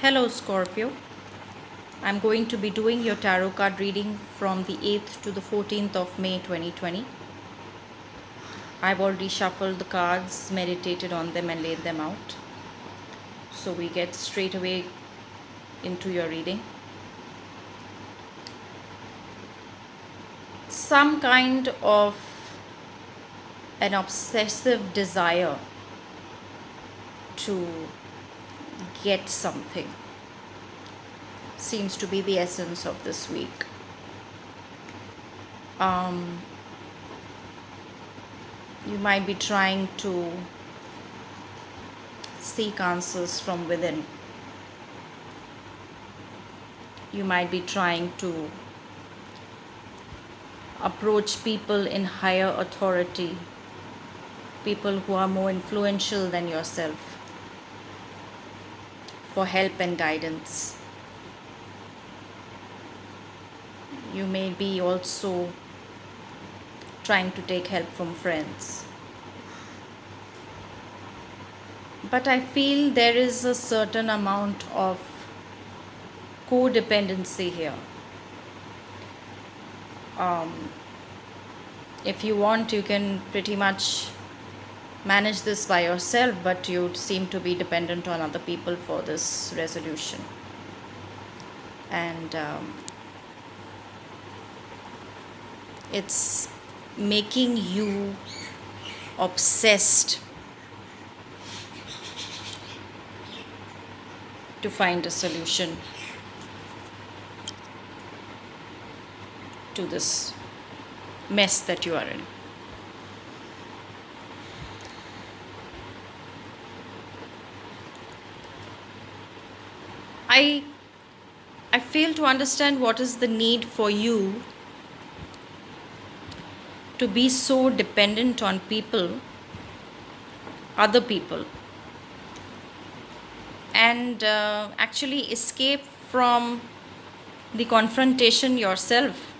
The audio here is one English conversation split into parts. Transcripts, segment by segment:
Hello, Scorpio. I'm going to be doing your tarot card reading from the 8th to the 14th of May 2020. I've already shuffled the cards, meditated on them, and laid them out. So we get straight away into your reading. Some kind of an obsessive desire to get something seems to be the essence of this week. You might be trying to seek answers from within. You might be trying to approach people in higher authority, people who are more influential than yourself, for help and guidance. You may be also trying to take help from friends. But I feel there is a certain amount of codependency here. If you want, you can pretty much manage this by yourself, but you seem to be dependent on other people for this resolution. And it's making you obsessed to find a solution to this mess that you are in. I fail to understand what is the need for you to be so dependent on people, other people, and actually escape from the confrontation yourself.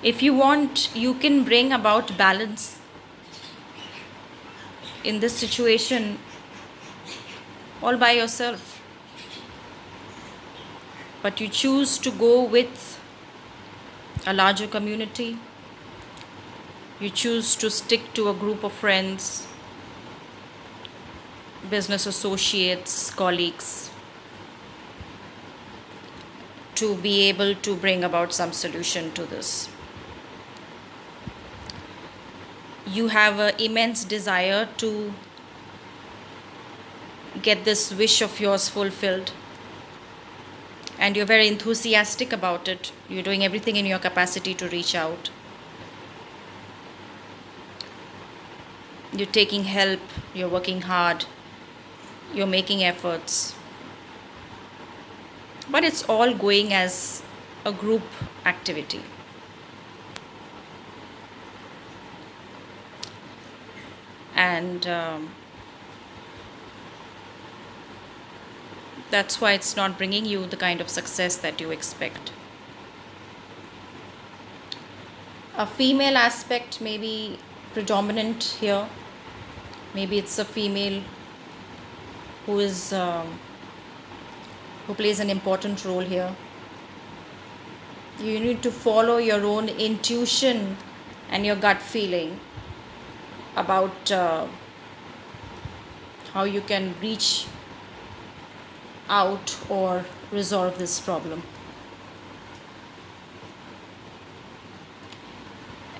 If you want, you can bring about balance in this situation all by yourself. But you choose to go with a larger community. You choose to stick to a group of friends, business associates, colleagues, to be able to bring about some solution to this. You have an immense desire to get this wish of yours fulfilled, and you're very enthusiastic about it. You're doing everything in your capacity to reach out. You're taking help, you're working hard, you're making efforts. But it's all going as a group activity. And that's why it's not bringing you the kind of success that you expect. A female aspect may be predominant here. Maybe it's a female who is who plays an important role here. You need to follow your own intuition and your gut feeling about how you can reach out or resolve this problem.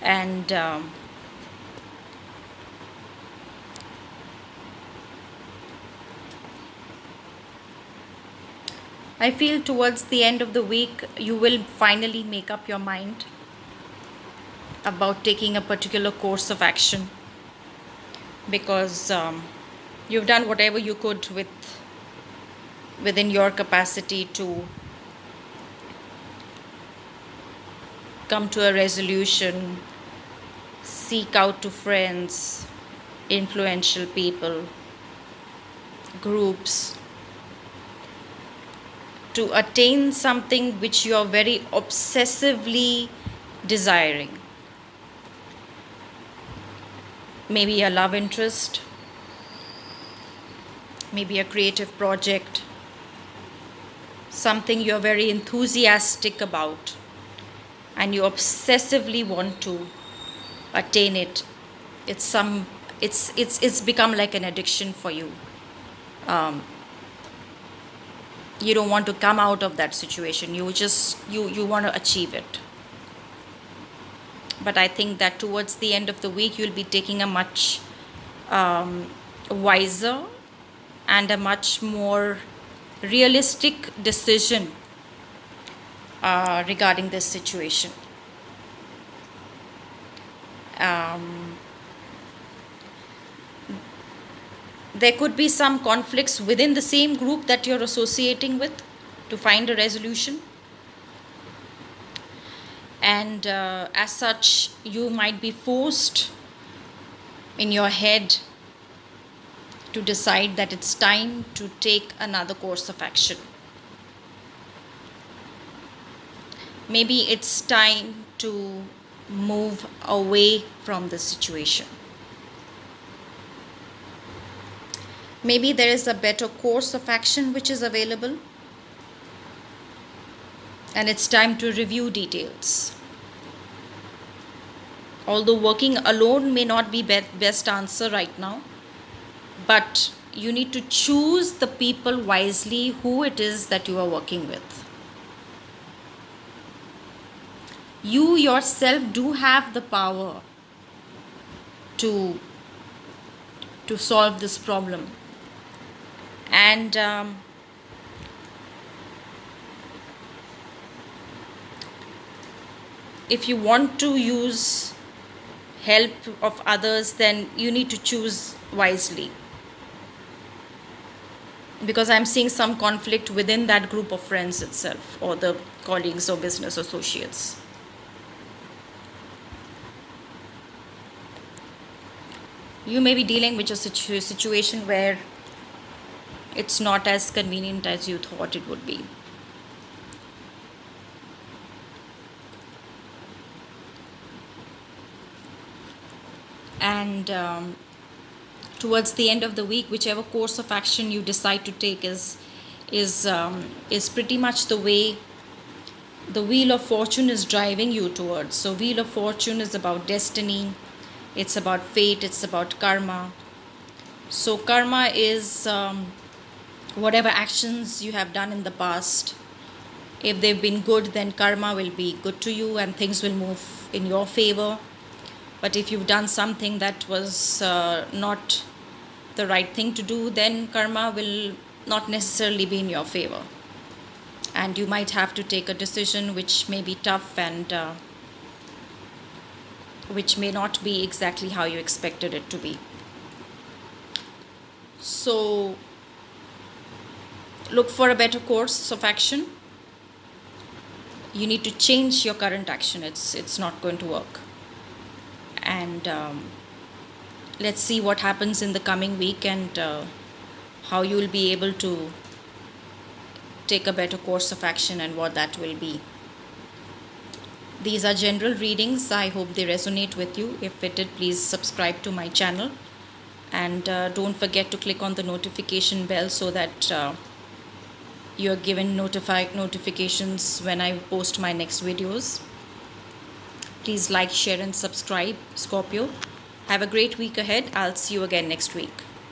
And I feel towards the end of the week, you will finally make up your mind about taking a particular course of action, because you've done whatever you could within your capacity to come to a resolution, seek out to friends, influential people, groups, to attain something which you are very obsessively desiring. Maybe a love interest, maybe a creative project, something you're very enthusiastic about and you obsessively want to attain it. It's become like an addiction for you. um, you don't want to come out of that situation. You want to achieve it. But I think that towards the end of the week you'll be taking a much wiser and a much more realistic decision regarding this situation. There could be some conflicts within the same group that you're associating with to find a resolution. And as such, you might be forced in your head to decide that it's time to take another course of action. Maybe it's time to move away from the situation. Maybe there is a better course of action which is available, and it's time to review details. Although working alone may not be best answer right now, but you need to choose the people wisely who it is that you are working with. You yourself do have the power to solve this problem. And if you want to use help of others, then you need to choose wisely, because I'm seeing some conflict within that group of friends itself, or the colleagues or business associates. You may be dealing with a situation where it's not as convenient as you thought it would be. And towards the end of the week, whichever course of action you decide to take is pretty much the way the wheel of fortune is driving you towards. So wheel of fortune is about destiny, it's about fate, it's about karma. So karma is whatever actions you have done in the past. If they've been good, then karma will be good to you and things will move in your favor. But if you've done something that was not the right thing to do, then karma will not necessarily be in your favor. And you might have to take a decision which may be tough and which may not be exactly how you expected it to be. So look for a better course of action. You need to change your current action. It's not going to work. And let's see what happens in the coming week, and how you will be able to take a better course of action and what that will be. These are general readings. I hope they resonate with you. If it did, please subscribe to my channel, and don't forget to click on the notification bell so that you're given notifications when I post my next videos. Please like, share and subscribe, Scorpio. Have a great week ahead. I'll see you again next week.